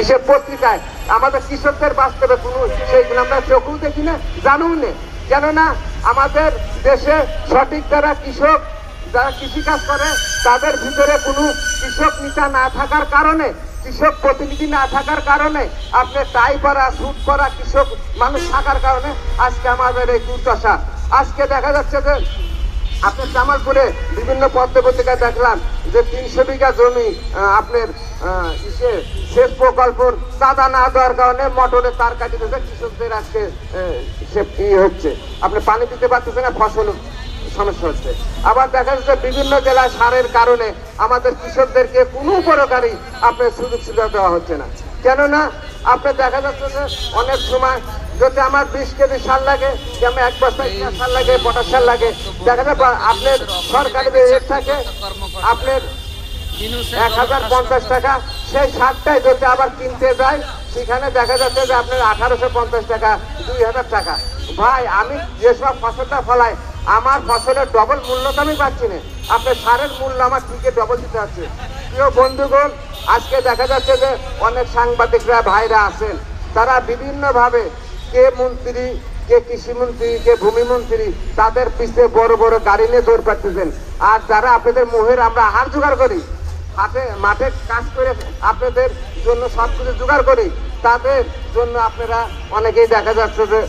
হিসেব পত্রিকায় আমাদের কৃষকদের বাস্তবে কোনো সেইগুলো আমরা চোখেও দেখি না, জানুও না। কেননা আমাদের দেশে সঠিক যারা কৃষক, যারা কৃষিকাজ করে তাদের ভিতরে কোনো কৃষক নেতা না থাকার কারণে, কৃষক প্রতিনিধি না থাকার কারণে, আপনার টাই পরা স্যুট পরা কৃষক মানুষ থাকার কারণে আজকে আমাদের এই দুর্দশা। আজকে দেখা যাচ্ছে যে আপনার জামালপুরে বিভিন্ন পত্রপত্রিকায় দেখলাম যে 300 বিঘা জমি আপনার সেচ প্রকল্পর চাঁদা না দেওয়ার কারণে মোটরে তার কাটি দিতে কৃষকদের আজকে হচ্ছে, আপনি পানি দিতে পারতেছে না, ফসল সমস্যা হচ্ছে। আবার দেখা যাচ্ছে বিভিন্ন জেলায় সারের কারণে আমাদের কৃষকদেরকে কোনো উপকারী আপনার সুযোগ সুবিধা দেওয়া হচ্ছে না। কেননা আপনার দেখা যাচ্ছে যে অনেক সময় যদি আমার 20 কেজি সার লাগে, যেমন 1 বস্তা সার লাগে, পটাশ সার লাগে, দেখা যায় আপনার সরকারি রেট থাকে আপনার 1050 টাকা। সেই সারটাই যদি আবার কিনতে যায় সেখানে দেখা যাচ্ছে যে আপনার 1850 টাকা, 2000 টাকা। ভাই আমি যেসব ফসলটা ফলাই আমার ফসলের ডবল মূল্য তো আমি পাচ্ছি না, আপনার সারের মূল্য আমার ঠিকই ডবল দিতে হচ্ছে। প্রিয় বন্ধুগণ, আজকে দেখা যাচ্ছে যে অনেক সাংবাদিকরা ভাইরা আছেন, তারা বিভিন্নভাবে কে মন্ত্রী, কে কৃষিমন্ত্রী, কে ভূমিমন্ত্রী, তাদের পিছিয়ে বড় বড় গাড়ি নিয়ে দৌড় পাচ্ছেন। আর যারা আপনাদের মোহের আমরা আহার জোগাড় করি, মাঠে কাজ করে আপনাদের জন্য সব কিছু জোগাড় করি, তাদের জন্য আপনারা অনেকেই দেখা যাচ্ছে যে